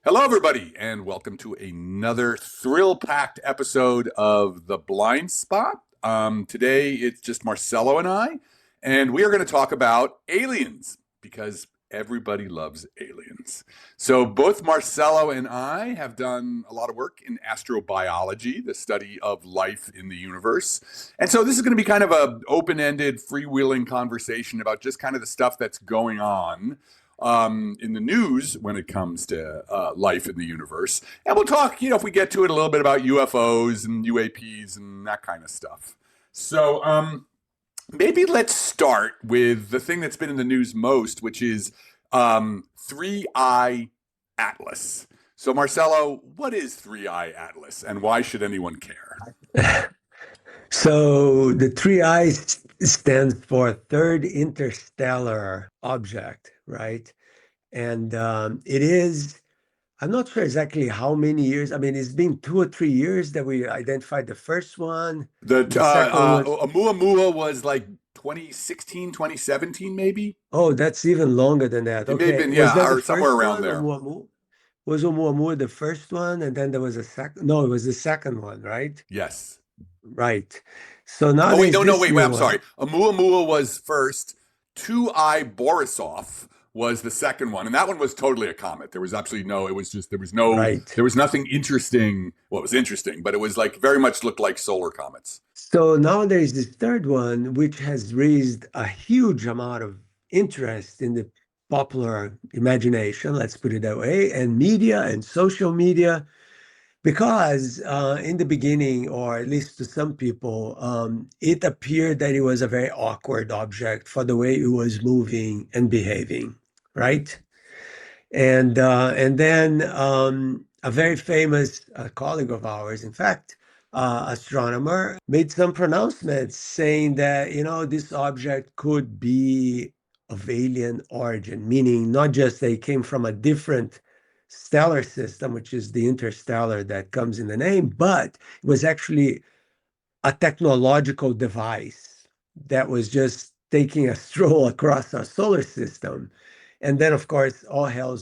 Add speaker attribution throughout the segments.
Speaker 1: Hello, everybody, and welcome to another thrill-packed episode of The Blind Spot. Today, it's just Marcelo and I, and we are going to talk about aliens, because everybody loves aliens. So both Marcelo and I have done a lot of work in astrobiology, the study of life in the universe. And so this is going to be kind of an open-ended, freewheeling conversation about just kind of the stuff that's going on in the news when it comes to life in the universe. And we'll talk, if we get to it, a little bit about UFOs and UAPs and that kind of stuff. So maybe let's start with the thing that's been in the news most, which is 3-Eye Atlas. So Marcelo, what is 3-Eye Atlas and why should anyone care?
Speaker 2: So the three eyes stands for third interstellar object, right? And it is, I'm not sure exactly how many years. I mean, it's been 2 or 3 years that we identified the first one.
Speaker 1: The
Speaker 2: second one,
Speaker 1: Oumuamua was like 2016, 2017, maybe?
Speaker 2: oh, that's even longer than that.
Speaker 1: It may have
Speaker 2: Okay,
Speaker 1: been,
Speaker 2: was that the
Speaker 1: or somewhere
Speaker 2: first
Speaker 1: around
Speaker 2: one,
Speaker 1: there.
Speaker 2: Oumuamua? Was Oumuamua the first one, and then there was a second? No, it was the second one, right?
Speaker 1: Yes.
Speaker 2: Right. So
Speaker 1: Oh, wait,
Speaker 2: nowadays,
Speaker 1: no,
Speaker 2: this
Speaker 1: wait,
Speaker 2: new
Speaker 1: I'm
Speaker 2: one,
Speaker 1: sorry. Oumuamua was first. 2-Eye Borisov was the second one. And that one was totally a comet. There was absolutely
Speaker 2: right?
Speaker 1: there was nothing interesting. Well, it was interesting, but it was like very much looked like solar comets.
Speaker 2: So now there is this third one, which has raised a huge amount of interest in the popular imagination, let's put it that way, and media and social media, because in the beginning, or at least to some people, it appeared that it was a very awkward object for the way it was moving and behaving, right? And then a very famous colleague of ours, in fact, astronomer, made some pronouncements saying that, this object could be of alien origin, meaning not just they came from a different stellar system, which is the interstellar that comes in the name, but it was actually a technological device that was just taking a stroll across our solar system. And then, of course, all hell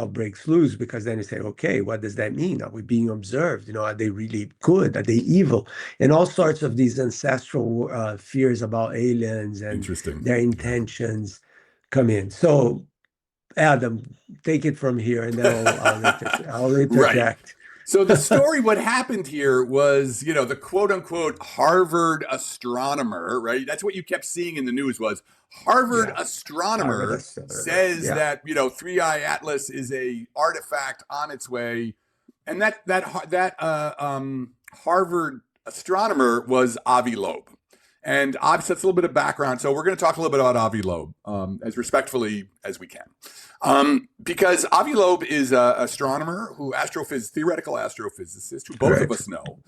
Speaker 2: breaks loose, because then you say, okay, what does that mean? Are we being observed? Are they really good? Are they evil? And all sorts of these ancestral fears about aliens and
Speaker 1: Interesting.
Speaker 2: their intentions come in. So, Adam, take it from here, and then I'll
Speaker 1: Right.
Speaker 2: interject.
Speaker 1: So the story, what happened here was, the quote unquote Harvard astronomer, right? That's what you kept seeing in the news was Harvard
Speaker 2: Yeah, Harvard
Speaker 1: astronomer
Speaker 2: astronomer.
Speaker 1: says
Speaker 2: Yeah,
Speaker 1: that, 3-Eye Atlas is a artifact on its way. And that Harvard astronomer was Avi Loeb. And Avi, so that's a little bit of background. So we're going to talk a little bit about Avi Loeb as respectfully as we can. Because Avi Loeb is an astronomer theoretical astrophysicist, who both of
Speaker 2: correct.
Speaker 1: us know,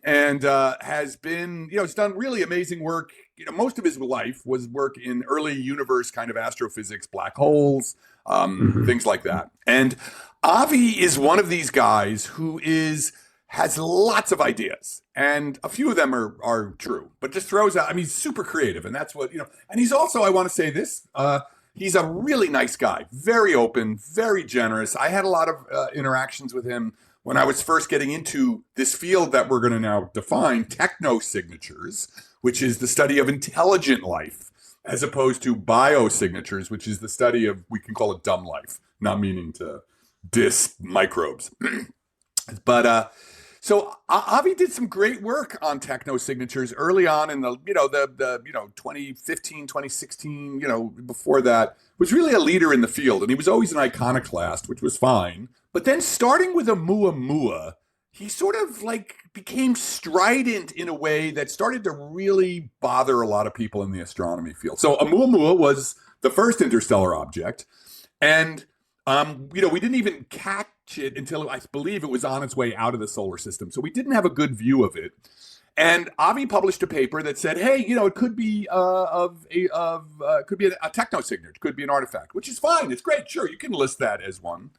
Speaker 1: and has been, he's done really amazing work. Most of his life was work in early universe kind of astrophysics, black holes,
Speaker 2: Hmm.
Speaker 1: things like that. And Avi is one of these guys who has lots of ideas, and a few of them are true, but just throws out. I mean, he's super creative, and that's what. And he's also, I want to say this. He's a really nice guy, very open, very generous. I had a lot of interactions with him when I was first getting into this field that we're going to now define, technosignatures, which is the study of intelligent life, as opposed to biosignatures, which is the study of, we can call it dumb life, not meaning to diss microbes. But so Avi did some great work on technosignatures early on in the 2015, 2016, before that, was really a leader in the field, and he was always an iconoclast, which was fine. But then starting with Oumuamua, he sort of like became strident in a way that started to really bother a lot of people in the astronomy field. So Oumuamua was the first interstellar object, and we didn't even catch it until I believe it was on its way out of the solar system. So we didn't have a good view of it. And Avi published a paper that said, hey, it could be could be a technosignature, it could be an artifact, which is fine. It's great. Sure, you can list that as one.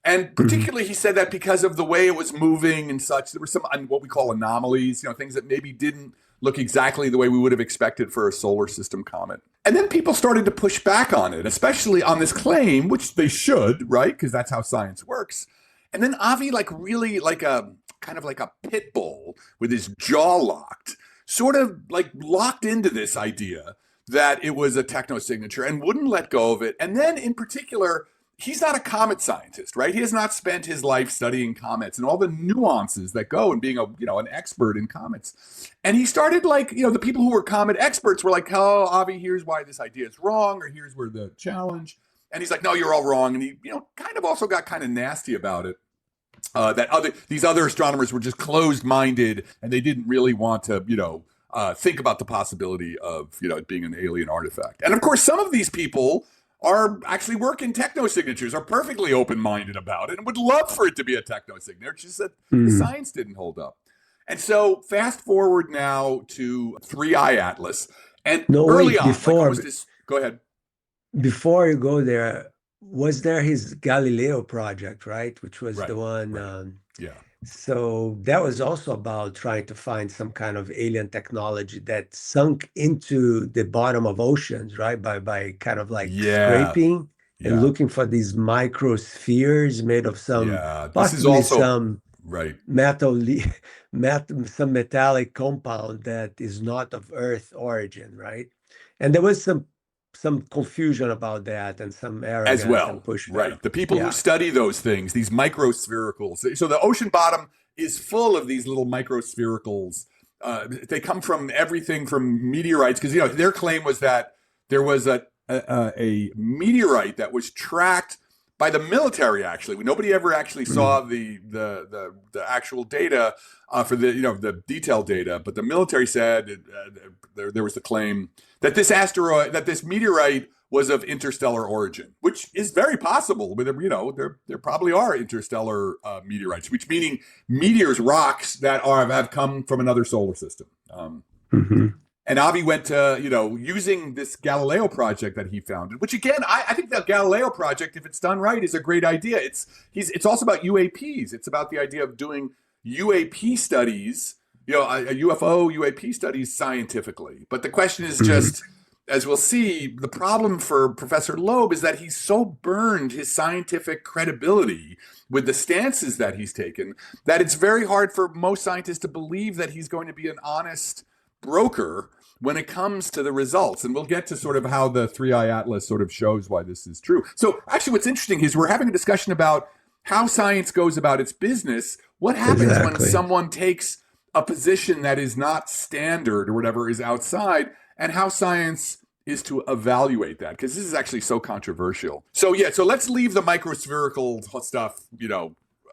Speaker 1: And
Speaker 2: Hmm.
Speaker 1: particularly, he said that because of the way it was moving and such, there were some what we call anomalies, things that maybe didn't look exactly the way we would have expected for a solar system comet. And then people started to push back on it, especially on this claim, which they should, right? Because that's how science works. And then Avi, like really like a kind of like a pit bull with his jaw locked, sort of like locked into this idea that it was a techno signature and wouldn't let go of it. And then in particular, he's not a comet scientist, right? He has not spent his life studying comets and all the nuances that go in being an expert in comets. And he started like, the people who were comet experts were like, oh, Avi, here's why this idea is wrong, or here's where the challenge. And he's like, no, you're all wrong. And he, kind of also got kind of nasty about it. These other astronomers were just closed-minded and they didn't really want to, think about the possibility of, it being an alien artifact. And of course, some of these people are actually work in techno signatures, are perfectly open-minded about it and would love for it to be a techno signature. It's just that the science didn't hold up. And so fast forward now to 3I Atlas. And
Speaker 2: No,
Speaker 1: early
Speaker 2: wait,
Speaker 1: on,
Speaker 2: before,
Speaker 1: go ahead.
Speaker 2: before you go there, was there his Galileo project, right? Which was
Speaker 1: Right,
Speaker 2: the one,
Speaker 1: right. Yeah.
Speaker 2: so that was also about trying to find some kind of alien technology that sunk into the bottom of oceans, right? By kind of like
Speaker 1: Yeah.
Speaker 2: scraping and
Speaker 1: Yeah.
Speaker 2: looking for these microspheres made of some,
Speaker 1: Yeah. This is
Speaker 2: possibly
Speaker 1: also
Speaker 2: some
Speaker 1: right.
Speaker 2: some metallic compound that is not of Earth origin, right? And there was some confusion about that and some
Speaker 1: As
Speaker 2: arrogance
Speaker 1: well,
Speaker 2: and pushback.
Speaker 1: right. The people who
Speaker 2: Yeah.
Speaker 1: study those things, these microsphericals. So the ocean bottom is full of these little microsphericals. They come from everything from meteorites, because their claim was that there was a meteorite that was tracked by the military. Actually, nobody ever actually saw the actual data for the detailed data, but the military said there was the claim that this meteorite was of interstellar origin, which is very possible. There probably are interstellar meteorites, which meaning meteors, rocks that have come from another solar system. And Avi went to, using this Galileo project that he founded, which again, I think the Galileo project, if it's done right, is a great idea. It's also about UAPs. It's about the idea of doing UAP studies, a UFO UAP studies scientifically. But the question is just, as we'll see, the problem for Professor Loeb is that he's so burned his scientific credibility with the stances that he's taken that it's very hard for most scientists to believe that he's going to be an honest broker when it comes to the results. And we'll get to sort of how the 3I Atlas sort of shows why this is true. So actually what's interesting is we're having a discussion about how science goes about its business. What happens when someone takes a position that is not standard or whatever, is outside, and how science is to evaluate that, because this is actually so controversial. So let's leave the microspherical stuff,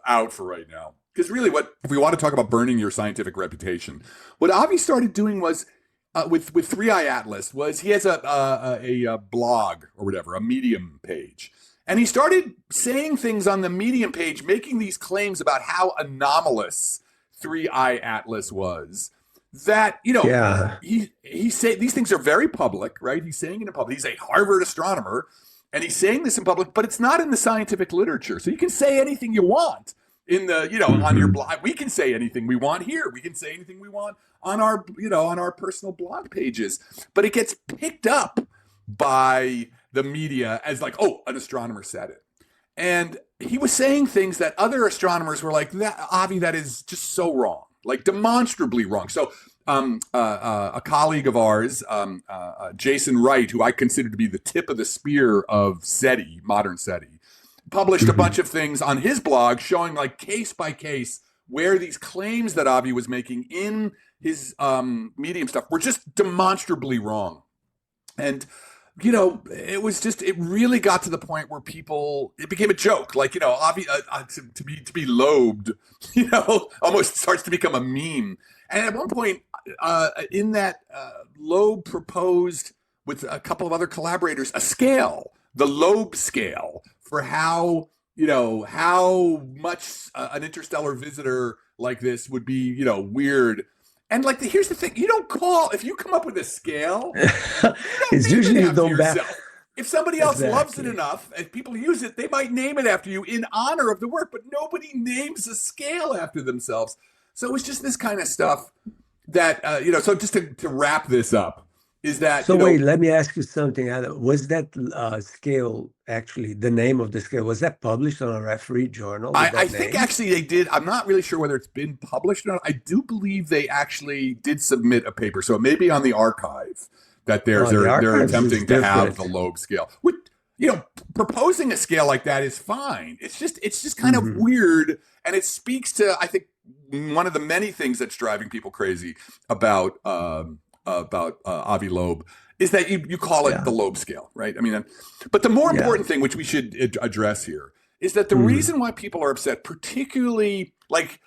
Speaker 1: out for right now. Because really, if we want to talk about burning your scientific reputation, what Avi started doing was, with 3I Atlas, was he has a blog or whatever, a Medium page. And he started saying things on the Medium page, making these claims about how anomalous 3I Atlas was. That, he said these things are very public, right? He's saying it in public. He's a Harvard astronomer, and he's saying this in public, but it's not in the scientific literature. So you can say anything you want in the, on your blog. We can say anything we want here. We can say anything we want on our, on our personal blog pages. But it gets picked up by the media as like, oh, an astronomer said it. And he was saying things that other astronomers were like, that Avi, that is just so wrong, like demonstrably wrong. So a colleague of ours, Jason Wright, who I consider to be the tip of the spear of SETI, modern SETI, published a bunch of things on his blog showing like case by case where these claims that Avi was making in his Medium stuff were just demonstrably wrong. And it really got to the point where it became a joke. Like, Avi, to be lobed, almost starts to become a meme. And at one point, in that, Loeb proposed with a couple of other collaborators a scale, the Loeb scale, for how much an interstellar visitor like this would be, weird. And here's the thing: if you come up with a scale,
Speaker 2: it's usually you don't back.
Speaker 1: If somebody else loves it enough, if people use it, they might name it after you in honor of the work. But nobody names a scale after themselves. So it was just this kind of stuff that So just to wrap this up, is that,
Speaker 2: So wait, let me ask you something, Adam. Was that scale actually the name of the scale? Was that published on a referee journal with
Speaker 1: I
Speaker 2: that
Speaker 1: think
Speaker 2: name?
Speaker 1: actually they did. I'm not really sure whether it's been published or not. I do believe they actually did submit a paper. So it may be on the archive that
Speaker 2: The
Speaker 1: they're
Speaker 2: archives is
Speaker 1: attempting to have the
Speaker 2: different.
Speaker 1: lobe scale. Which, proposing a scale like that is fine. It's just kind of
Speaker 2: Hmm.
Speaker 1: weird, and it speaks to, I think, one of the many things that's driving people crazy about Avi Loeb is that you call it the
Speaker 2: Yeah.
Speaker 1: Loeb scale, right? I mean, but the more
Speaker 2: Yeah.
Speaker 1: important thing, which we should address here, is that the
Speaker 2: Hmm.
Speaker 1: reason why people are upset, particularly like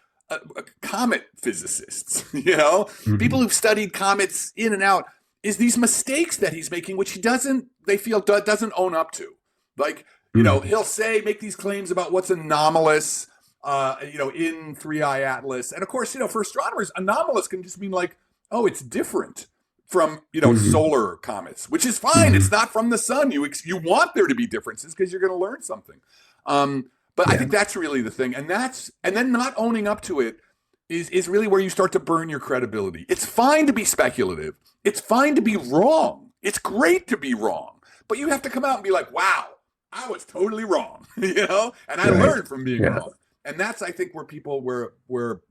Speaker 1: comet physicists, people
Speaker 2: Hmm.
Speaker 1: who've studied comets in and out, is these mistakes that he's making, which they feel doesn't own up to. Like,
Speaker 2: Hmm.
Speaker 1: he'll make these claims about what's anomalous, in Three Eye Atlas. And of course, for astronomers, anomalous can just mean like, oh, it's different from,
Speaker 2: Hmm.
Speaker 1: solar comets, which is fine. It's
Speaker 2: Hmm.
Speaker 1: not from the sun. You want there to be differences because you're going to learn something. But I
Speaker 2: Yeah.
Speaker 1: think that's really the thing, and then not owning up to it is really where you start to burn your credibility. It's fine to be speculative. It's fine to be wrong. It's great to be wrong, but you have to come out and be like, "Wow, I was totally wrong," and I
Speaker 2: Right.
Speaker 1: learned from being
Speaker 2: Yeah.
Speaker 1: wrong. And that's, I think, where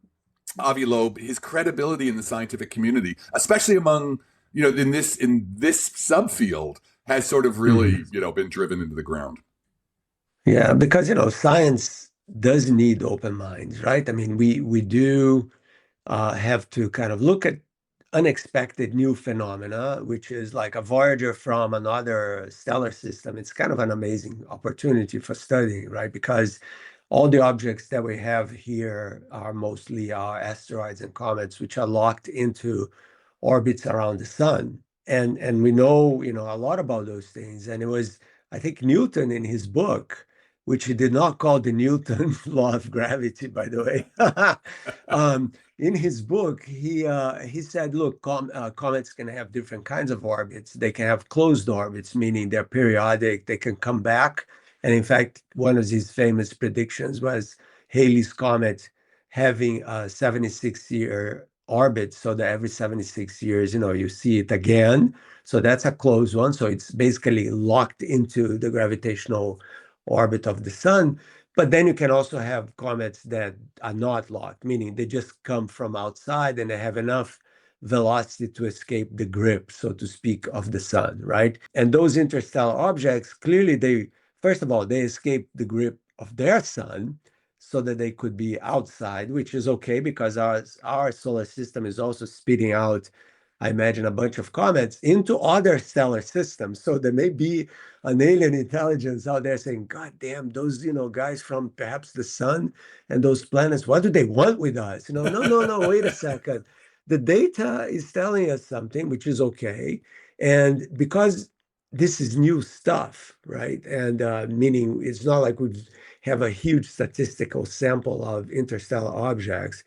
Speaker 1: Avi Loeb, his credibility in the scientific community, especially among, in this subfield, has sort of really,
Speaker 2: Hmm.
Speaker 1: been driven into the ground.
Speaker 2: Yeah, because science does need open minds, right? I mean, we do have to kind of look at unexpected new phenomena, which is like a Voyager from another stellar system. It's kind of an amazing opportunity for studying, right? Because all the objects that we have here are mostly asteroids and comets, which are locked into orbits around the sun. And we know, a lot about those things. And it was, I think, Newton in his book, which he did not call the Newton law of gravity, by the way. In his book, he said, look, comets can have different kinds of orbits. They can have closed orbits, meaning they're periodic, they can come back. And in fact, one of his famous predictions was Halley's Comet having a 76-year orbit, so that every 76 years, you see it again. So that's a closed one. So it's basically locked into the gravitational orbit of the sun. But then you can also have comets that are not locked, meaning they just come from outside and they have enough velocity to escape the grip, so to speak, of the sun, right? And those interstellar objects, clearly first of all, they escape the grip of their sun so that they could be outside, which is okay because our solar system is also spitting out, I imagine, a bunch of comets into other stellar systems. So there may be an alien intelligence out there saying, God damn, those, guys from perhaps the sun and those planets, what do they want with us? No, no, no, wait a second. The data is telling us something, which is okay. And because this is new stuff, right? And meaning it's not like we have a huge statistical sample of interstellar objects.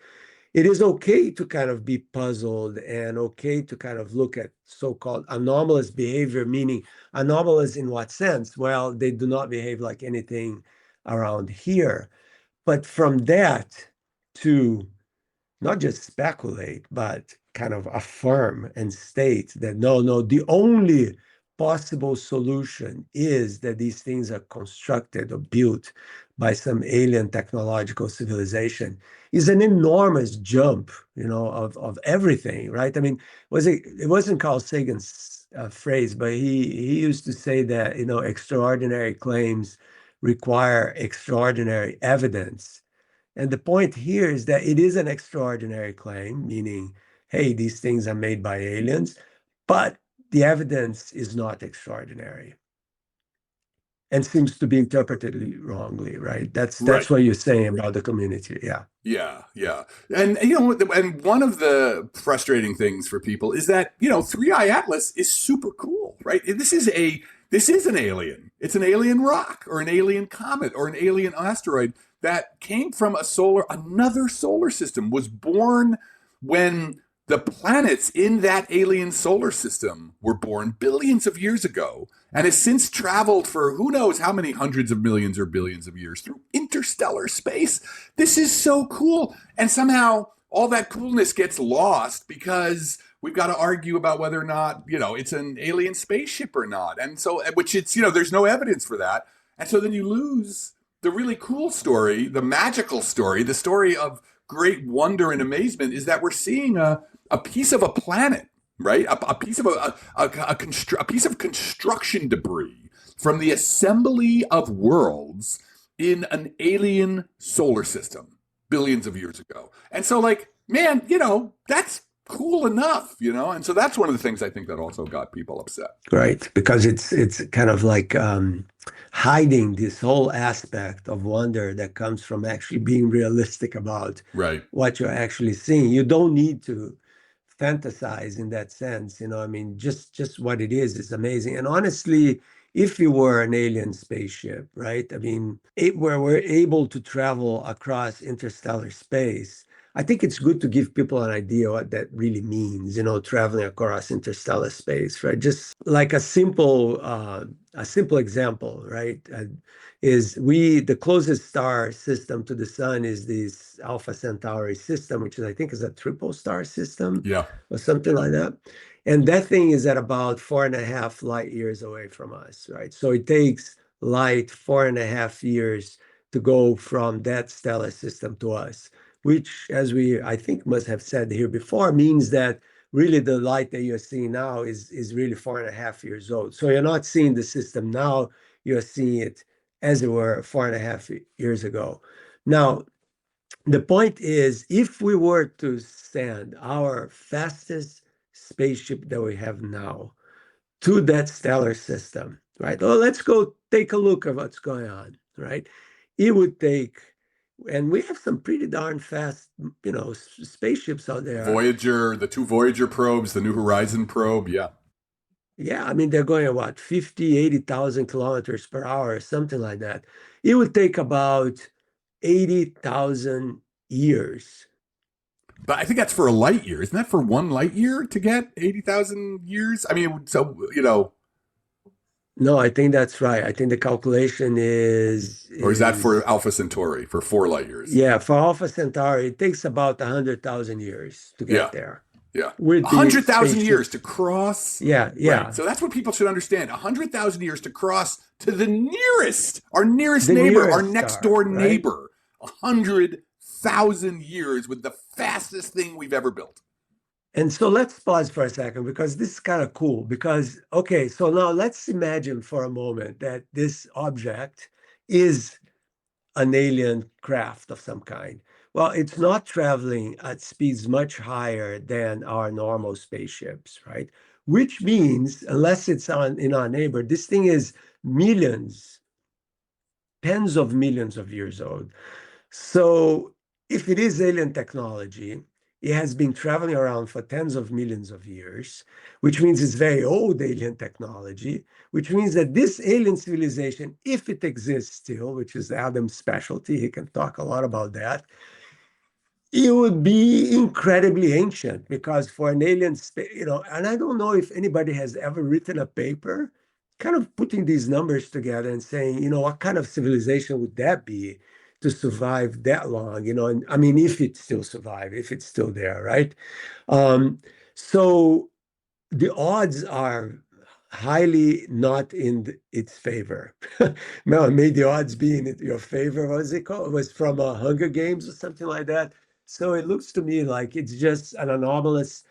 Speaker 2: It is okay to kind of be puzzled and okay to kind of look at so-called anomalous behavior, meaning anomalous in what sense? Well, they do not behave like anything around here. But from that to not just speculate, but kind of affirm and state that no, no, the only possible solution is that these things are constructed or built by some alien technological civilization is an enormous jump, of everything, right? I mean, it wasn't Carl Sagan's phrase, but he used to say that, extraordinary claims require extraordinary evidence. And the point here is that it is an extraordinary claim, meaning, hey, these things are made by aliens, but the evidence is not extraordinary and seems to be interpreted wrongly, right? That's
Speaker 1: Right.
Speaker 2: what you're saying about the community. Yeah.
Speaker 1: Yeah, yeah. And and one of the frustrating things for people is that, Three Eye Atlas is super cool, right? This is an alien. It's an alien rock or an alien comet or an alien asteroid that came from another solar system, was born when the planets in that alien solar system were born billions of years ago, and has since traveled for who knows how many hundreds of millions or billions of years through interstellar space. This is so cool. And somehow all that coolness gets lost because we've got to argue about whether or not, it's an alien spaceship or not. And so, which it's, there's no evidence for that. And so then you lose the really cool story, the magical story, the story of great wonder and amazement is that we're seeing a piece of a planet, right? A piece of a piece of construction debris from the assembly of worlds in an alien solar system billions of years ago. And so, like, man, that's cool enough, and so that's one of the things I think that also got people upset.
Speaker 2: Right, because it's kind of like hiding this whole aspect of wonder that comes from actually being realistic about
Speaker 1: Right.
Speaker 2: what you're actually seeing. You don't need to fantasize in that sense, I mean, just what it is amazing. And honestly, if we were an alien spaceship, right? I mean, where we're able to travel across interstellar space, I think it's good to give people an idea what that really means, traveling across interstellar space, right? Just like a simple example, right? Is the closest star system to the sun is this Alpha Centauri system, which I think is a triple star system,
Speaker 1: Yeah.
Speaker 2: or something like that. And that thing is at about 4.5 light years away from us, right? So it takes light 4.5 years to go from that stellar system to us, which, as I think must have said here before, means that really the light that you're seeing now is really 4.5 years old. So you're not seeing the system now, you're seeing it as it were 4.5 years ago. Now, the point is, if we were to send our fastest spaceship that we have now to that stellar system, right? Well, let's go take a look at what's going on, right? It would take, and we have some pretty darn fast, spaceships out there.
Speaker 1: Voyager, the 2 Voyager probes, the New Horizon probe, yeah.
Speaker 2: Yeah, I mean, they're going at what, 50, 80,000 kilometers per hour, or something like that. It would take about 80,000 years.
Speaker 1: But I think that's for a light year. Isn't that for 1 light year to get 80,000 years? I mean, so,
Speaker 2: No, I think that's right. I think the calculation is
Speaker 1: or is that for Alpha Centauri for 4 light years?
Speaker 2: Yeah, for Alpha Centauri, it takes about 100,000 years to get there.
Speaker 1: Yeah.
Speaker 2: With
Speaker 1: 100,000 years to cross.
Speaker 2: Yeah.
Speaker 1: Right. So that's what people should understand. 100,000 years to cross to the nearest, our nearest neighbor, our next door neighbor. 100,000 years with the fastest thing we've ever built.
Speaker 2: And so let's pause for a second, because this is kind of cool. Because, okay, so now let's imagine for a moment that this object is an alien craft of some kind. Well, it's not traveling at speeds much higher than our normal spaceships, right? Which means, unless it's in our neighbor, this thing is millions, tens of millions of years old. So if it is alien technology, it has been traveling around for tens of millions of years, which means it's very old alien technology, which means that this alien civilization, if it exists still, which is Adam's specialty, he can talk a lot about that, it would be incredibly ancient, because for an alien, and I don't know if anybody has ever written a paper kind of putting these numbers together and saying, what kind of civilization would that be to survive that long, and I mean, if it still survive, if it's still there, right? So the odds are highly not in its favor. No, may the odds be in your favor. What was it called? It was from Hunger Games or something like that. So it looks to me like it's just an anomalous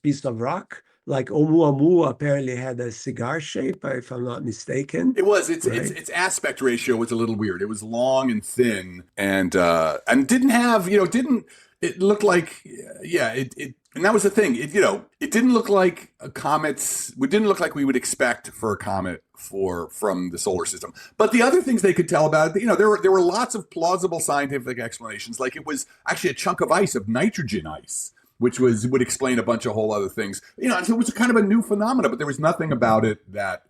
Speaker 2: piece of rock. Like Oumuamua apparently had a cigar shape, if I'm not mistaken.
Speaker 1: It was. Its aspect ratio was a little weird. It was long and thin, and didn't have, didn't. It looked like, and that was the thing. It didn't look like comets. It didn't look like we would expect for a comet from the solar system. But the other things they could tell about it, there were lots of plausible scientific explanations. Like it was actually a chunk of ice, of nitrogen ice, which would explain a bunch of whole other things. So it was kind of a new phenomenon, but there was nothing about it that,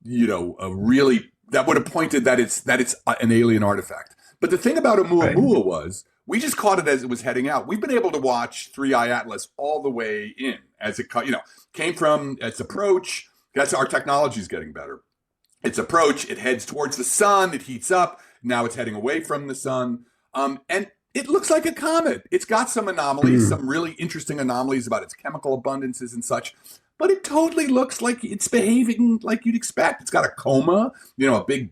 Speaker 1: really that would have pointed that it's an alien artifact. But the thing about Oumuamua was, we just caught it as it was heading out. We've been able to watch 3i Atlas all the way in as it came from its approach. That's our technology is getting better. Its approach, it heads towards the sun, it heats up. Now it's heading away from the sun. And It looks like a comet. It's got some anomalies, some really interesting anomalies about its chemical abundances and such, but it totally looks like it's behaving like you'd expect. It's got a coma, a big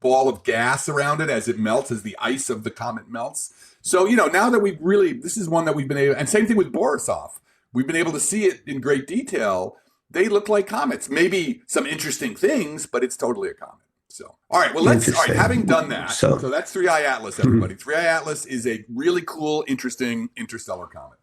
Speaker 1: ball of gas around it as it melts, as the ice of the comet melts. So, now that this is one that we've been able, and same thing with Borisov, we've been able to see it in great detail. They look like comets. Maybe some interesting things, but it's totally a comet. So, all right, well, having done that, so that's 3I Atlas, everybody. 3I Atlas is a really cool, interesting interstellar comet.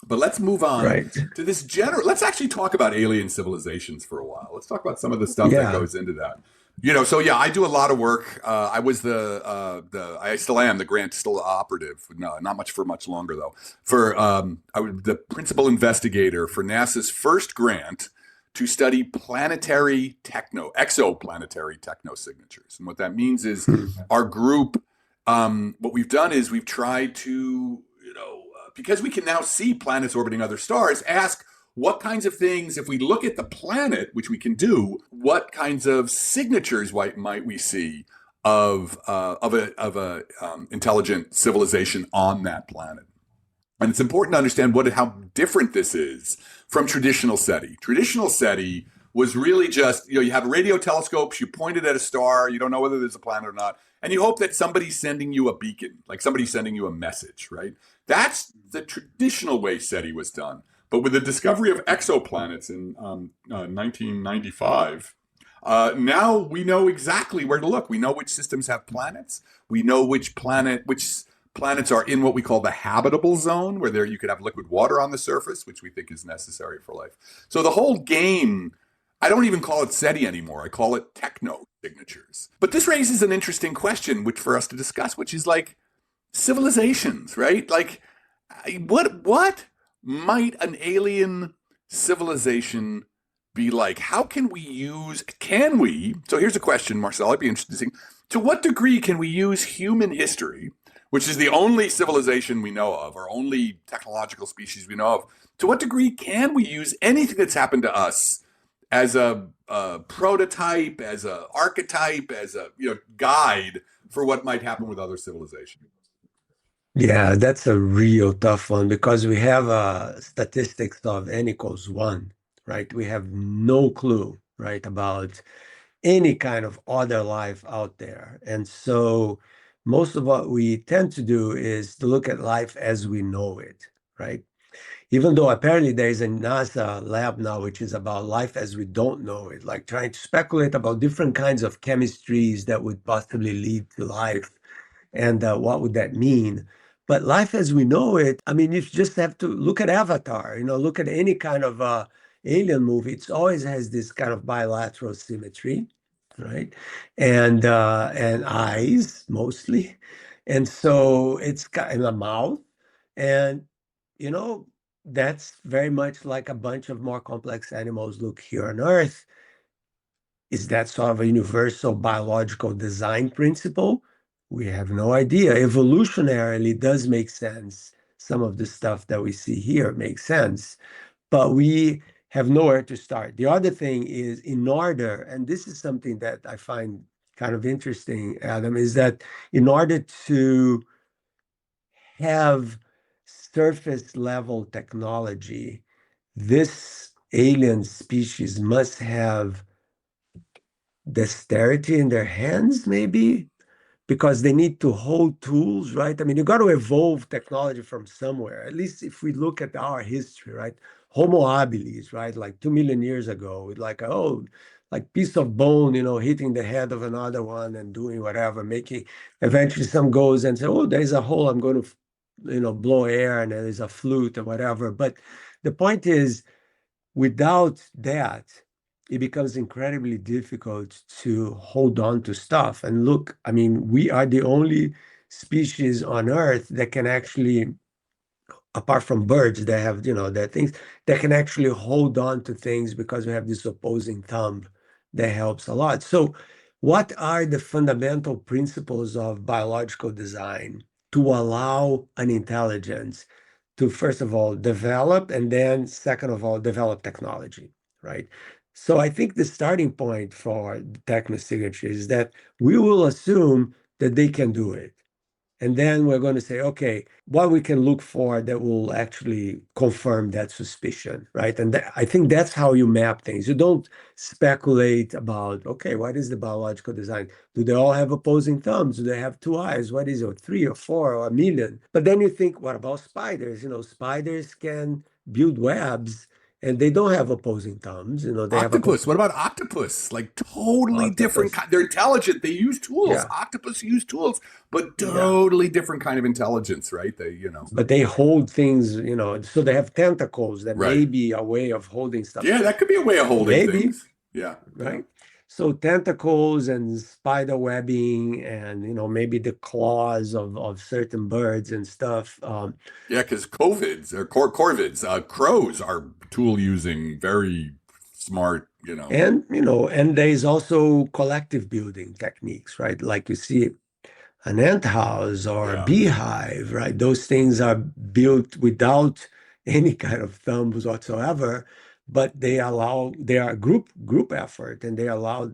Speaker 1: But let's move on to this let's actually talk about alien civilizations for a while. Let's talk about some of the stuff that goes into that. I do a lot of work. I was I still am the grant still operative. No, not much for much longer though. I was the principal investigator for NASA's first grant to study exoplanetary technosignatures. And what that means is our group, what we've done is we've tried to, because we can now see planets orbiting other stars, ask what kinds of things, if we look at the planet, which we can do, what kinds of signatures might we see of a intelligent civilization on that planet? And it's important to understand how different this is from traditional SETI. Traditional SETI was really just, you have radio telescopes, you point it at a star, you don't know whether there's a planet or not, and you hope that somebody's sending you a beacon, like somebody's sending you a message, right? That's the traditional way SETI was done. But with the discovery of exoplanets in 1995, now we know exactly where to look. We know which systems have planets. We know which planets are in what we call the habitable zone, where you could have liquid water on the surface, which we think is necessary for life. So the whole game, I don't even call it SETI anymore. I call it techno signatures. But this raises an interesting question, for us to discuss, which is like civilizations, right? Like, what might an alien civilization be like? How can we so here's a question, Marcel, I'd be interested in seeing, to what degree can we use human history, which is the only civilization we know of, or only technological species we know of, to what degree can we use anything that's happened to us as a prototype, as an archetype, as a guide for what might happen with other civilizations?
Speaker 2: Yeah, that's a real tough one because we have statistics of n equals 1, right? We have no clue, right, about any kind of other life out there. And so most of what we tend to do is to look at life as we know it, right? Even though apparently there is a NASA lab now, which is about life as we don't know it, like trying to speculate about different kinds of chemistries that would possibly lead to life and what would that mean. But life as we know it, I mean, you just have to look at Avatar, look at any kind of alien movie. It always has this kind of bilateral symmetry, right? And eyes mostly. And so it's got in a mouth. And, that's very much like a bunch of more complex animals look here on Earth. Is that sort of a universal biological design principle? We have no idea. Evolutionarily, does make sense. Some of the stuff that we see here makes sense, but we have nowhere to start. The other thing is, in order, and this is something that I find kind of interesting, Adam, is that in order to have surface level technology, this alien species must have dexterity in their hands, maybe, because they need to hold tools, right? I mean, you got to evolve technology from somewhere. At least if we look at our history, right? Homo habilis, right? Like 2 million years ago, with like piece of bone, hitting the head of another one and doing whatever, making eventually some goes and say, oh, there's a hole, I'm going to, blow air, and there's a flute or whatever. But the point is, without that, it becomes incredibly difficult to hold on to stuff. And look, I mean, we are the only species on Earth that can actually, apart from birds that have, that things, that can actually hold on to things because we have this opposing thumb that helps a lot. So what are the fundamental principles of biological design to allow an intelligence to, first of all, develop, and then second of all, develop technology, right? So I think the starting point for the technosignature is that we will assume that they can do it. And then we're going to say, okay, what we can look for that will actually confirm that suspicion, right? And I think that's how you map things. You don't speculate about, okay, what is the biological design? Do they all have opposing thumbs? Do they have two eyes? What is it, three or four or a million? But then you think, what about spiders? Spiders can build webs and they don't have opposing thumbs. They have a
Speaker 1: Octopus. What about octopus? Like totally different.
Speaker 2: octopus.
Speaker 1: They're intelligent. They use tools.
Speaker 2: Yeah.
Speaker 1: Octopus use tools, but
Speaker 2: Yeah.
Speaker 1: totally different kind of intelligence, right?
Speaker 2: But they hold things, so they have tentacles that
Speaker 1: Right.
Speaker 2: may be a way of holding stuff.
Speaker 1: Yeah, that could be a way of holding
Speaker 2: Maybe,
Speaker 1: things. Yeah.
Speaker 2: right? So tentacles and spider webbing and, maybe the claws of certain birds and stuff.
Speaker 1: Yeah, because corvids, crows are tool using, very smart,
Speaker 2: And there's also collective building techniques, right? Like you see an ant house or a
Speaker 1: Yeah.
Speaker 2: beehive, right? Those things are built without any kind of thumbs whatsoever, but they are a group effort, and they allow,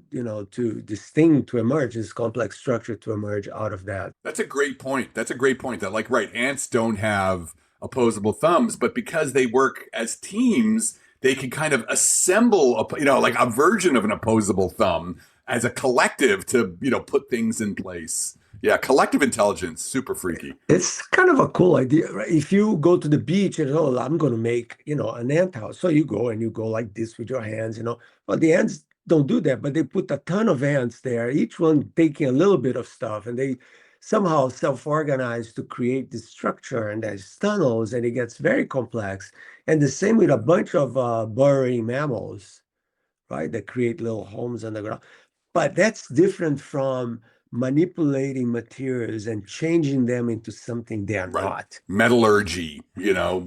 Speaker 2: to this thing to emerge, this complex structure to emerge out of that.
Speaker 1: That's a great point. That's a great point. That, like, right, ants don't have opposable thumbs, but because they work as teams, they can kind of assemble like a version of an opposable thumb as a collective to, put things in place. Yeah, collective intelligence, super freaky.
Speaker 2: It's kind of a cool idea, right? If you go to the beach and, oh, I'm going to make, an ant house. So you go and you go like this with your hands, Well, the ants don't do that, but they put a ton of ants there, each one taking a little bit of stuff, and they somehow self-organize to create this structure, and there's tunnels, and it gets very complex. And the same with a bunch of burrowing mammals, right? That create little homes underground. But that's different from manipulating materials and changing them into something they are
Speaker 1: Right.
Speaker 2: not.
Speaker 1: Metallurgy, yeah.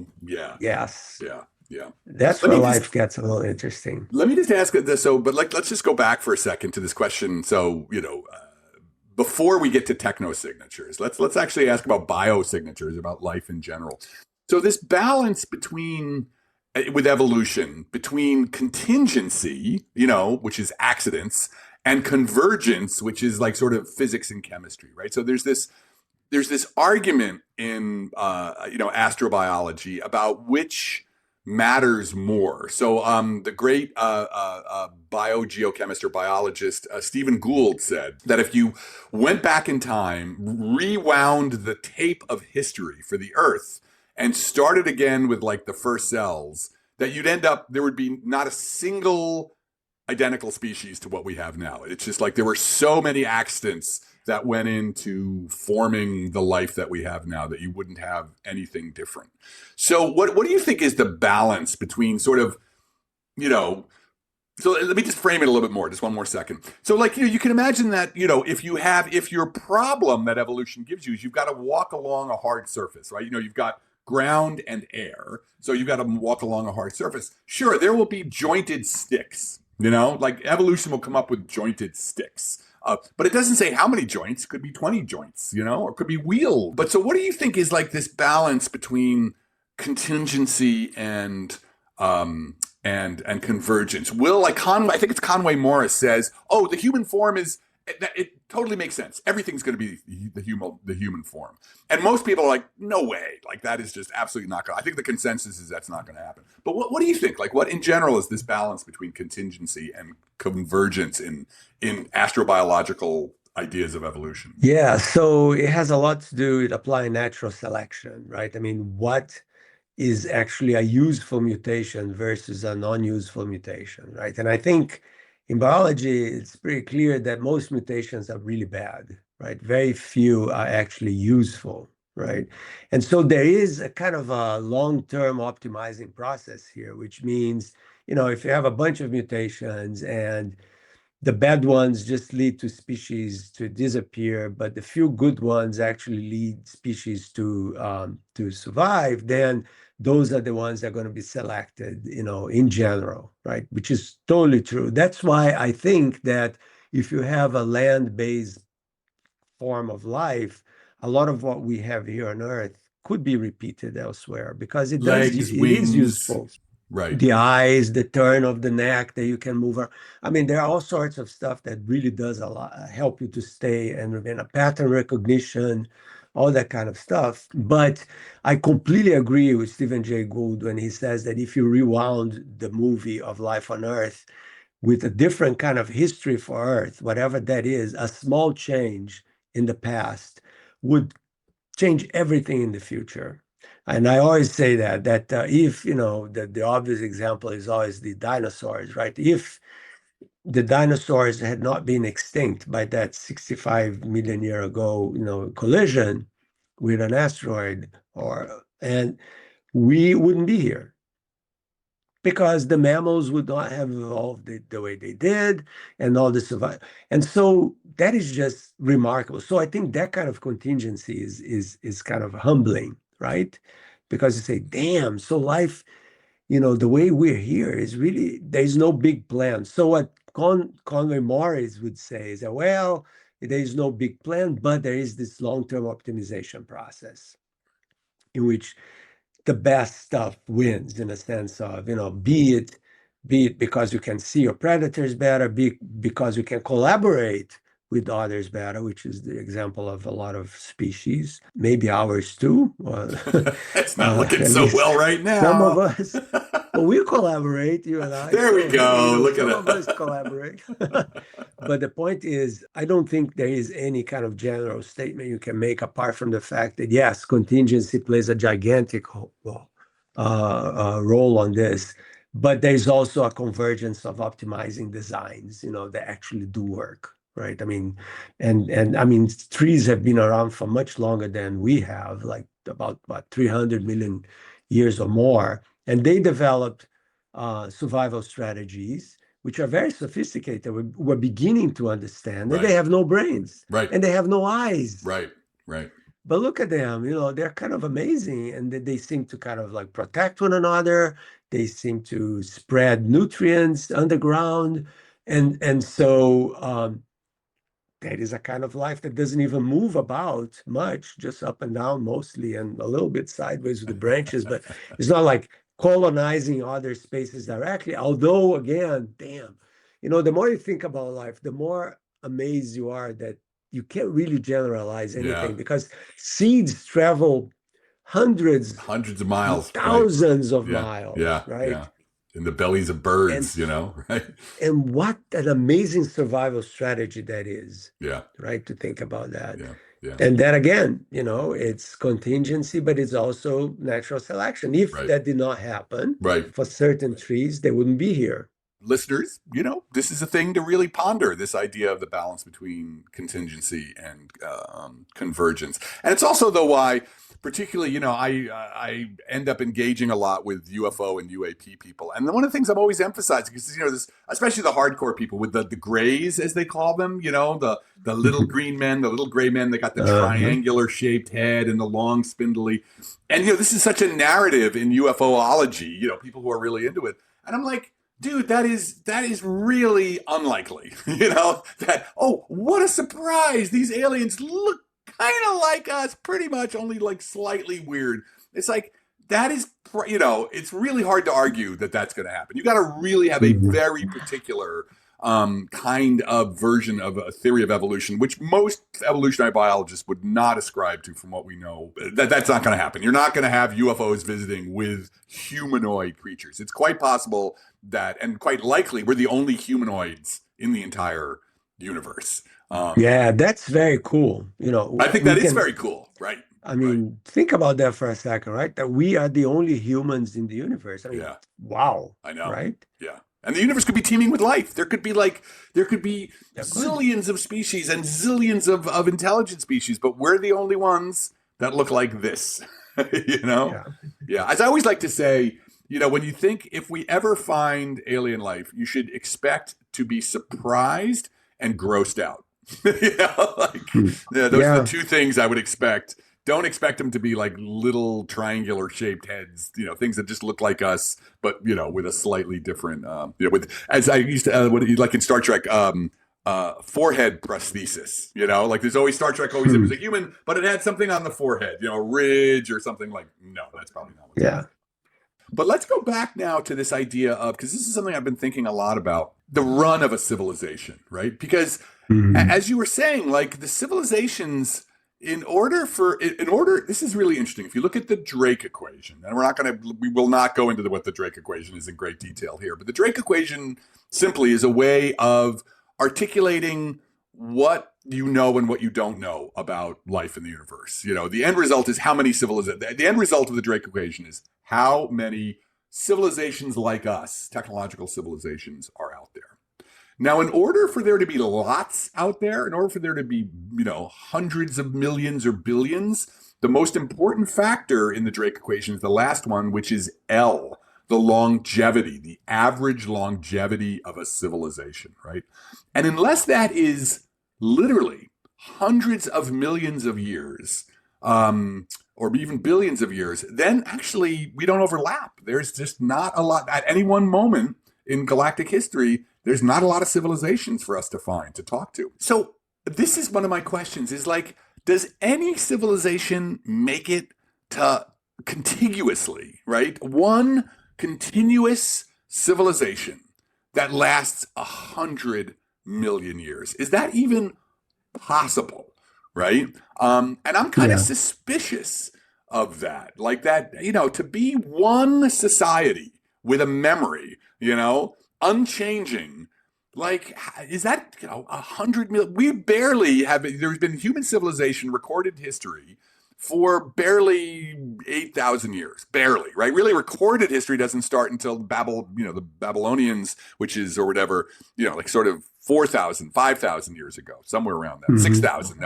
Speaker 2: Yes.
Speaker 1: Yeah.
Speaker 2: That's where life gets a little interesting.
Speaker 1: Let me just ask this. So, but let's just go back for a second to this question. So, before we get to technosignatures, let's actually ask about biosignatures, about life in general. So this balance with evolution, between contingency, which is accidents, and convergence, which is like sort of physics and chemistry, right? So there's this argument in astrobiology about which matters more. So the great biogeochemist or biologist Stephen Gould said that if you went back in time, rewound the tape of history for the Earth, and started again with like the first cells, that there would be not a single identical species to what we have now. It's just like there were so many accidents that went into forming the life that we have now that you wouldn't have anything different. So what do you think is the balance between sort of, so let me just frame it a little bit more, just one more second. So like, you can imagine that, if your problem that evolution gives you is you've got to walk along a hard surface, right? You've got ground and air. So you've got to walk along a hard surface. Sure, there will be jointed sticks, like evolution will come up with jointed sticks. But it doesn't say how many joints. Could be 20 joints, or it could be wheels. But so what do you think is like this balance between contingency and convergence? I think it's Conway Morris says, oh, the human form it totally makes sense. Everything's going to be the human form. And most people are like, no way. Like that is just absolutely not going to. I think the consensus is that's not going to happen. But what do you think? Like what in general is this balance between contingency and convergence in astrobiological ideas of evolution?
Speaker 2: Yeah, so it has a lot to do with applying natural selection, right? I mean, what is actually a useful mutation versus a non-useful mutation, right? And I think in biology, it's pretty clear that most mutations are really bad, right? Very few are actually useful, right? And so there is a kind of a long-term optimizing process here, which means, if you have a bunch of mutations and the bad ones just lead to species to disappear, but the few good ones actually lead species to survive, then those are the ones that are going to be selected, in general, right? Which is totally true. That's why I think that if you have a land-based form of life, a lot of what we have here on Earth could be repeated elsewhere because it is useful.
Speaker 1: Right.
Speaker 2: The eyes, the turn of the neck that you can move. I mean, there are all sorts of stuff that really does a lot, help you to stay and a pattern recognition, all that kind of stuff. But I completely agree with Stephen Jay Gould when he says that if you rewound the movie of life on Earth with a different kind of history for Earth, whatever that is, a small change in the past would change everything in the future. And I always say that if, the obvious example is always the dinosaurs, right? If the dinosaurs had not been extinct by that 65 million year ago, collision with an asteroid, and we wouldn't be here because the mammals would not have evolved the way they did and all this survival. And so that is just remarkable. So I think that kind of contingency is kind of humbling, right? Because you say, damn, so life, the way we're here is really, there's no big plan. So what Conway Morris would say is that, well, there is no big plan, but there is this long-term optimization process in which the best stuff wins, in a sense of, be it because you can see your predators better, because you can collaborate with others better, which is the example of a lot of species, maybe ours too.
Speaker 1: It's not looking
Speaker 2: at
Speaker 1: so
Speaker 2: least
Speaker 1: well right
Speaker 2: some of
Speaker 1: now.
Speaker 2: us. Well, we collaborate, you and I.
Speaker 1: There we
Speaker 2: So,
Speaker 1: go. Look
Speaker 2: some
Speaker 1: at
Speaker 2: of us
Speaker 1: that.
Speaker 2: collaborate. But the point is, I don't think there is any kind of general statement you can make apart from the fact that, yes, contingency plays a gigantic role on this, but there's also a convergence of optimizing designs, that actually do work, right? I mean, and I mean, trees have been around for much longer than we have, like about 300 million years or more, and they developed survival strategies which are very sophisticated. We're beginning to understand that
Speaker 1: Right.
Speaker 2: they have no brains
Speaker 1: Right.
Speaker 2: and they have no eyes.
Speaker 1: Right. Right.
Speaker 2: But look at them, they're kind of amazing, and they seem to kind of like protect one another. They seem to spread nutrients underground, and so that is a kind of life that doesn't even move about much, just up and down mostly, and a little bit sideways with the branches, but it's not like colonizing other spaces directly. Although, again, damn, the more you think about life, the more amazed you are that you can't really generalize anything,
Speaker 1: Yeah.
Speaker 2: because seeds travel hundreds,
Speaker 1: Hundreds of miles. Right.
Speaker 2: thousands of
Speaker 1: Yeah.
Speaker 2: miles,
Speaker 1: Yeah. Yeah.
Speaker 2: right?
Speaker 1: In the bellies of
Speaker 2: And
Speaker 1: birds, right?
Speaker 2: and what an amazing survival strategy that is,
Speaker 1: Yeah.
Speaker 2: right? To think about that.
Speaker 1: Yeah. Yeah.
Speaker 2: And then again, it's contingency, but it's also natural selection. If
Speaker 1: Right.
Speaker 2: that did not happen
Speaker 1: Right.
Speaker 2: for certain trees, they wouldn't be here.
Speaker 1: Listeners, this is a thing to really ponder, this idea of the balance between contingency and convergence. And it's also, though, why particularly, I end up engaging a lot with UFO and UAP people. And one of the things I'm always emphasizing is, this, especially the hardcore people with the grays, as they call them, the little green men, the little gray men, they got the triangular shaped head and the long spindly. And, this is such a narrative in UFOlogy, people who are really into it. And I'm like, dude, that is really unlikely. What a surprise. These aliens look kind of like us, pretty much, only like slightly weird. It's like, that is, it's really hard to argue that that's going to happen. You got to really have a very particular kind of version of a theory of evolution, which most evolutionary biologists would not ascribe to, from what we know. That's not going to happen. You're not going to have UFOs visiting with humanoid creatures. It's quite possible that, and quite likely, we're the only humanoids in the entire universe.
Speaker 2: Yeah, that's very cool.
Speaker 1: I think that is very cool, right?
Speaker 2: I mean, think about that for a second, right? That we are the only humans in the universe. I mean,
Speaker 1: Yeah.
Speaker 2: Wow.
Speaker 1: I know.
Speaker 2: Right?
Speaker 1: Yeah. And the universe could be teeming with life. There could be zillions of species and zillions of intelligent species, but we're the only ones that look like this.
Speaker 2: Yeah.
Speaker 1: Yeah. As I always like to say, when you think, if we ever find alien life, you should expect to be surprised and grossed out. Those are the two things I would expect. Don't expect them to be like little triangular shaped heads, things that just look like us, but with a slightly different, with, as I used to, like in Star Trek, forehead prosthesis. Like there's always, Star Trek always, it was a human, but it had something on the forehead, a ridge or something like. No, that's probably not what's happening. But let's go back now to this idea of, because this is something I've been thinking a lot about, the run of a civilization, right? Because as you were saying, like the civilizations, this is really interesting. If you look at the Drake equation, and we will not go into what the Drake equation is in great detail here, but the Drake equation simply is a way of articulating what you know and what you don't know about life in the universe. The end result is how many civilizations. The end result of the Drake equation is how many civilizations like us, technological civilizations, are out there. Now, in order for there to be lots out there, in order for there to be, hundreds of millions or billions, the most important factor in the Drake equation is the last one, which is L, the longevity, the average longevity of a civilization, right? And unless that is literally hundreds of millions of years, or even billions of years, then actually we don't overlap. There's just not a lot at any one moment in galactic history. There's not a lot of civilizations for us to find, to talk to. So this is one of my questions is like, does any civilization make it to contiguously, right? One continuous civilization that lasts 100 million years. Is that even possible? Right. And I'm kind of suspicious of that. Like that, to be one society with a memory, unchanging. Like, is that, 100 million? We barely have, there's been human civilization recorded history for barely 8,000 years, barely, right? Really recorded history doesn't start until the Babylonians, which is, or whatever, like sort of 4,000, 5,000 years ago, somewhere around that, 6,000.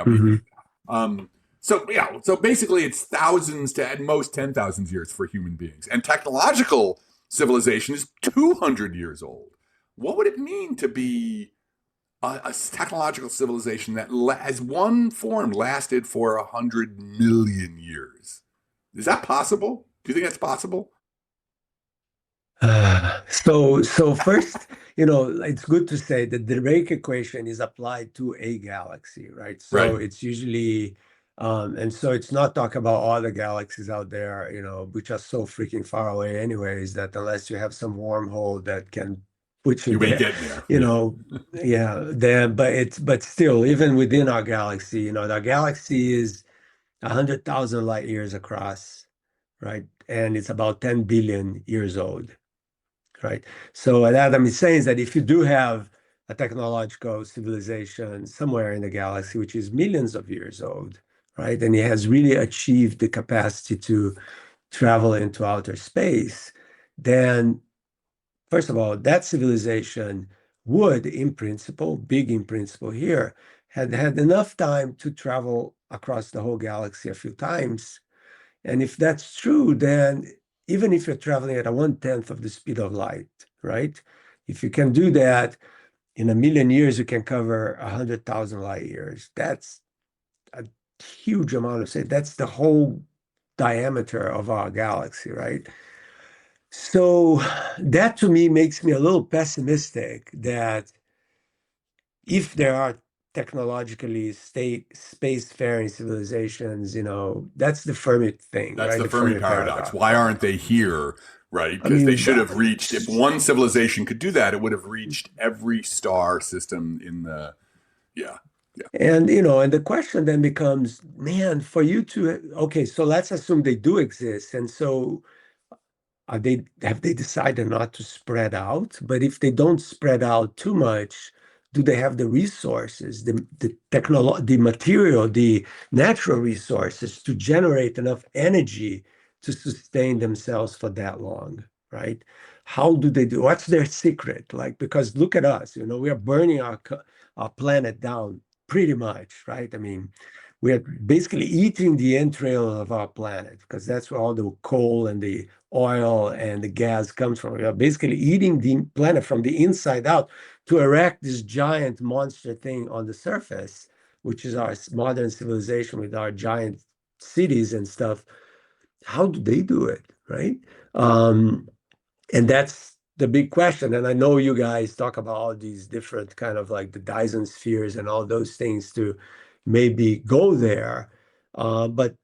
Speaker 1: So basically it's thousands to at most 10,000 years for human beings. And technological civilization is 200 years old. What would it mean to be a technological civilization that as one form lasted for 100 million years? Is that possible? Do you think that's possible?
Speaker 2: So first, it's good to say that the Drake equation is applied to a galaxy, right? So
Speaker 1: Right.
Speaker 2: it's usually, and so it's not talking about all the galaxies out there, which are so freaking far away anyways, that unless you have some wormhole that can put you
Speaker 1: You may
Speaker 2: there,
Speaker 1: get there.
Speaker 2: but still, even within our galaxy, the galaxy is 100,000 light years across, right? And it's about 10 billion years old. Right. So what Adam is saying is that if you do have a technological civilization somewhere in the galaxy, which is millions of years old, right, and it has really achieved the capacity to travel into outer space, then first of all, that civilization would, in principle here, had enough time to travel across the whole galaxy a few times. And if that's true, then even if you're traveling at 1/10 of the speed of light, right? If you can do that in a million years, you can cover 100,000 light years. That's a huge amount of space. That's the whole diameter of our galaxy, right? So that to me makes me a little pessimistic that if there are technologically spacefaring civilizations, that's the Fermi thing,
Speaker 1: That's
Speaker 2: right?
Speaker 1: the
Speaker 2: The
Speaker 1: Fermi
Speaker 2: Fermi
Speaker 1: paradox.
Speaker 2: paradox.
Speaker 1: Why aren't they here? Right?
Speaker 2: I
Speaker 1: Because they
Speaker 2: mean,
Speaker 1: should have reached, if one civilization could do that, it would have reached every star system in the, yeah.
Speaker 2: and the question then becomes, man, for you to, okay, so let's assume they do exist. And so have they decided not to spread out? But if they don't spread out too much, do they have the resources, the material, the natural resources to generate enough energy to sustain themselves for that long, right? How do they do? What's their secret? Like, because look at us, we are burning our planet down pretty much, right? I mean, we are basically eating the entrails of our planet because that's where all the coal and the oil and the gas comes from. We are basically eating the planet from the inside out to erect this giant monster thing on the surface, which is our modern civilization with our giant cities and stuff. How do they do it, right? And that's the big question. And I know you guys talk about all these different kind of like the Dyson spheres and all those things to maybe go there. But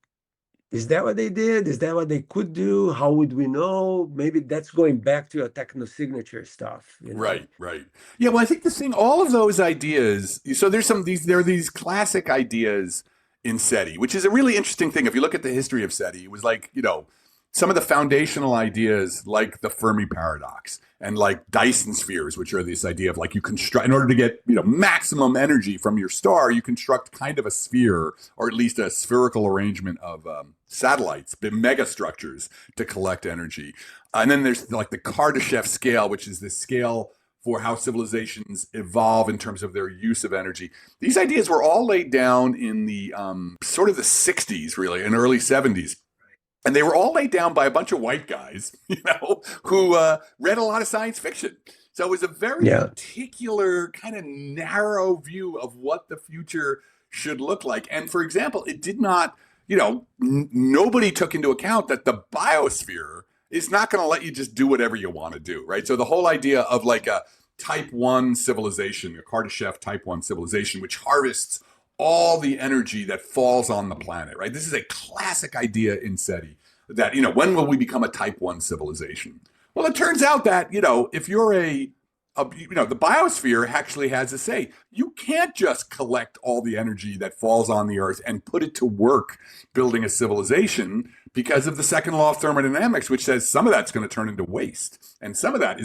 Speaker 2: is that what they did? Is that what they could do? How would we know? Maybe that's going back to your technosignature stuff,
Speaker 1: Right, right. Yeah, well, I think all of those ideas, so there are these classic ideas in SETI, which is a really interesting thing. If you look at the history of SETI, it was like, some of the foundational ideas like the Fermi paradox and like Dyson spheres, which are this idea of like you construct, in order to get, maximum energy from your star, you construct kind of a sphere or at least a spherical arrangement of satellites, megastructures to collect energy. And then there's like the Kardashev scale, which is this scale for how civilizations evolve in terms of their use of energy. These ideas were all laid down in the sort of the 60s, really, and early 70s. And they were all laid down by a bunch of white guys, who read a lot of science fiction. So it was a very particular kind of narrow view of what the future should look like. And for example, it did not, nobody took into account that the biosphere is not going to let you just do whatever you want to do, right? So the whole idea of like a type 1 civilization, a Kardashev type 1 civilization, which harvests all the energy that falls on the planet, right? This is a classic idea in SETI that, when will we become a type 1 civilization? Well, it turns out that, if you're the biosphere actually has a say. You can't just collect all the energy that falls on the earth and put it to work building a civilization because of the second law of thermodynamics, which says some of that's going to turn into waste. And some of that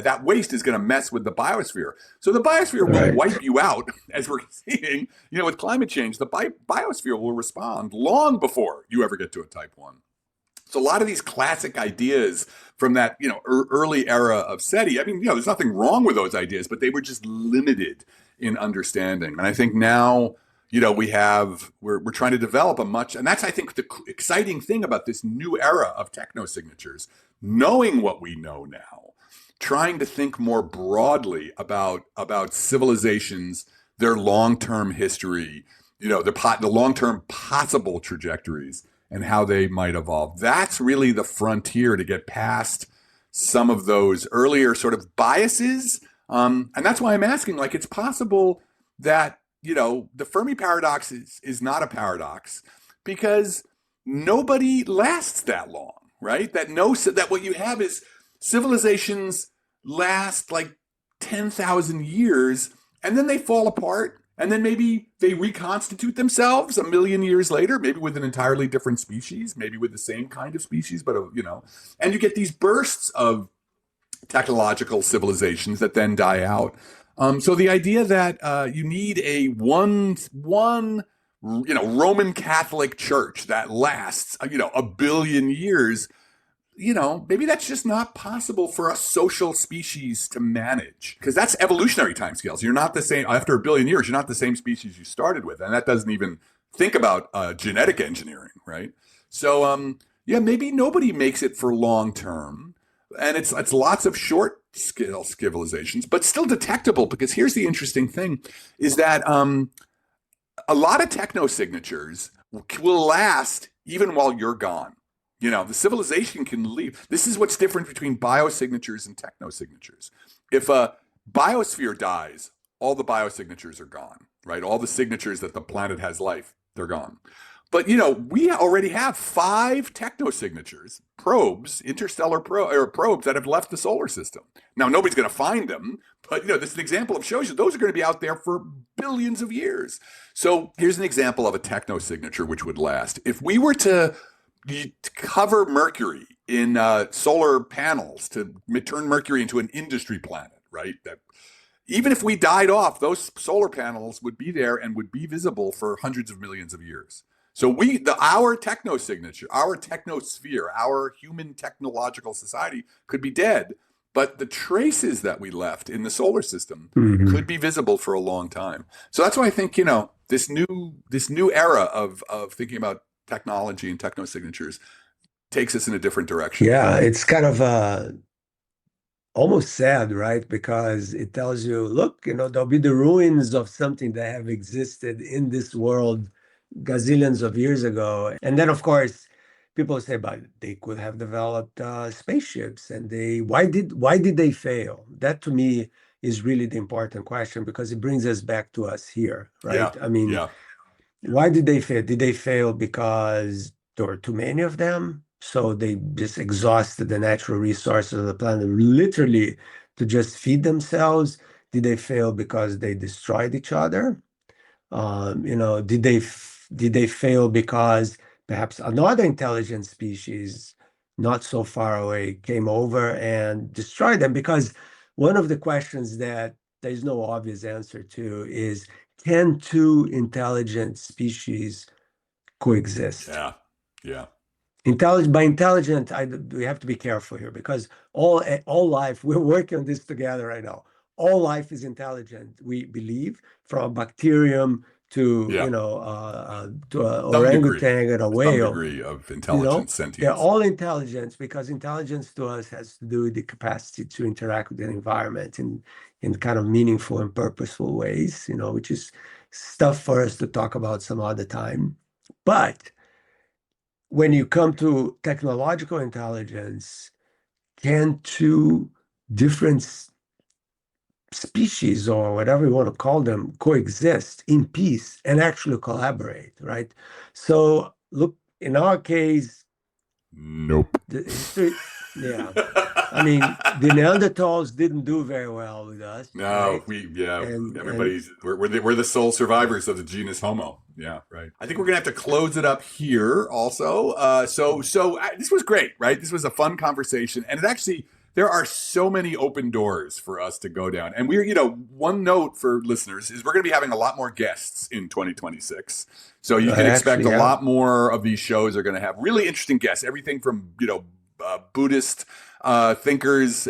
Speaker 1: that waste is going to mess with the biosphere. So the biosphere will wipe you out, as we're seeing, with climate change. The biosphere will respond long before you ever get to a type 1. So a lot of these classic ideas from that, early era of SETI, I mean, there's nothing wrong with those ideas, but they were just limited in understanding. And I think now, we're trying to develop and that's, I think, the exciting thing about this new era of technosignatures, knowing what we know now, trying to think more broadly about civilizations, their long-term history, the long-term possible trajectories, and how they might evolve. That's really the frontier to get past some of those earlier sort of biases. And that's why I'm asking, like, it's possible that, the Fermi paradox is not a paradox because nobody lasts that long, right? That what you have is civilizations last like 10,000 years and then they fall apart. And then maybe they reconstitute themselves a million years later, maybe with an entirely different species, maybe with the same kind of species, but, and you get these bursts of technological civilizations that then die out. So the idea that you need a one Roman Catholic Church that lasts, a billion years, maybe that's just not possible for a social species to manage because that's evolutionary timescales. You're not the same after a billion years. You're not the same species you started with, and that doesn't even think about genetic engineering, right? So, maybe nobody makes it for long term, and it's lots of short scale civilizations, but still detectable. Because here's the interesting thing: is that a lot of technosignatures will last even while you're gone. The civilization can leave. This is what's different between biosignatures and technosignatures. If a biosphere dies, all the biosignatures are gone, right? All the signatures that the planet has life, they're gone. But, we already have 5 technosignatures, probes, interstellar probes that have left the solar system. Now, nobody's going to find them, but, this is an example of shows you those are going to be out there for billions of years. So here's an example of a technosignature which would last. If we were to cover Mercury in solar panels to turn Mercury into an industry planet, right? That even if we died off, those solar panels would be there and would be visible for hundreds of millions of years. So our technosignature, our technosphere, our human technological society could be dead, but the traces that we left in the solar system could be visible for a long time. So that's why I think, this new era of thinking about technology and technosignatures takes us in a different direction.
Speaker 2: Yeah, it's kind of almost sad, right? Because it tells you, look, there'll be the ruins of something that have existed in this world gazillions of years ago. And then, of course, people say, but they could have developed spaceships, and why did they fail? That to me is really the important question because it brings us back to us here, right?
Speaker 1: Yeah.
Speaker 2: I mean, why did they fail? Did they fail because there were too many of them? So they just exhausted the natural resources of the planet, literally to just feed themselves? Did they fail because they destroyed each other? Did they did they fail because perhaps another intelligent species not so far away came over and destroyed them? Because one of the questions that there's no obvious answer to is, can two intelligent species coexist?
Speaker 1: Yeah.
Speaker 2: By intelligent, we have to be careful here, because all life, we're working on this together right now. All life is intelligent, we believe, from a bacterium to
Speaker 1: Yeah.
Speaker 2: to an
Speaker 1: Some
Speaker 2: orangutan and a
Speaker 1: Some
Speaker 2: whale.
Speaker 1: degree of
Speaker 2: You know,
Speaker 1: intelligence,
Speaker 2: they're
Speaker 1: sentience.
Speaker 2: all intelligence, because intelligence to us has to do with the capacity to interact with the environment in kind of meaningful and purposeful ways, which is stuff for us to talk about some other time. But when you come to technological intelligence, can two different species, or whatever you want to call them, coexist in peace and actually collaborate, right? So look, in our case,
Speaker 1: Nope.
Speaker 2: the history, yeah. I mean, the Neanderthals didn't do very well with us.
Speaker 1: No,
Speaker 2: right?
Speaker 1: everybody's we're the sole survivors of the genus Homo. Yeah, right. I think we're gonna have to close it up here. Also, this was great, right? This was a fun conversation, and it actually there are so many open doors for us to go down. And one note for listeners is we're going to be having a lot more guests in 2026. So you can expect a lot more of these shows are going to have really interesting guests, everything from, Buddhist thinkers,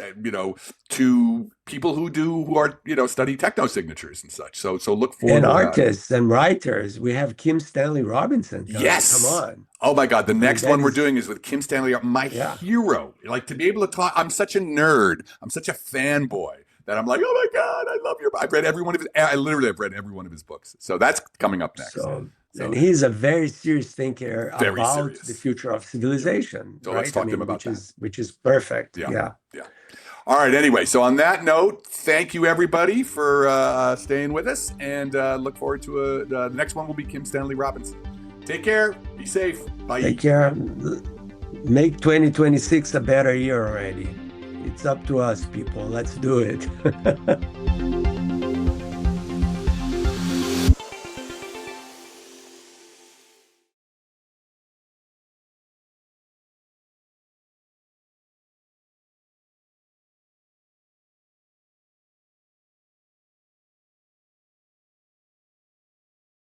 Speaker 1: to people who are study techno signatures and such. So look forward
Speaker 2: and
Speaker 1: to
Speaker 2: artists and writers. We have Kim Stanley Robinson.
Speaker 1: Yes.
Speaker 2: Come on.
Speaker 1: Oh my God. The next one we're doing is with Kim Stanley, my hero. Like, to be able to talk, I'm such a nerd. I'm such a fanboy that I'm like, oh my God, I love I've read every one of his, I literally have read every one of his books. So that's coming up next.
Speaker 2: And he's a very serious thinker about the future of civilization.
Speaker 1: So let's talk to him about that.
Speaker 2: Which is perfect. Yeah.
Speaker 1: All right. Anyway, so on that note, thank you everybody for staying with us, and look forward to the next one will be Kim Stanley Robinson. Take care. Be safe. Bye.
Speaker 2: Take care. Make 2026 a better year already. It's up to us, people. Let's do it.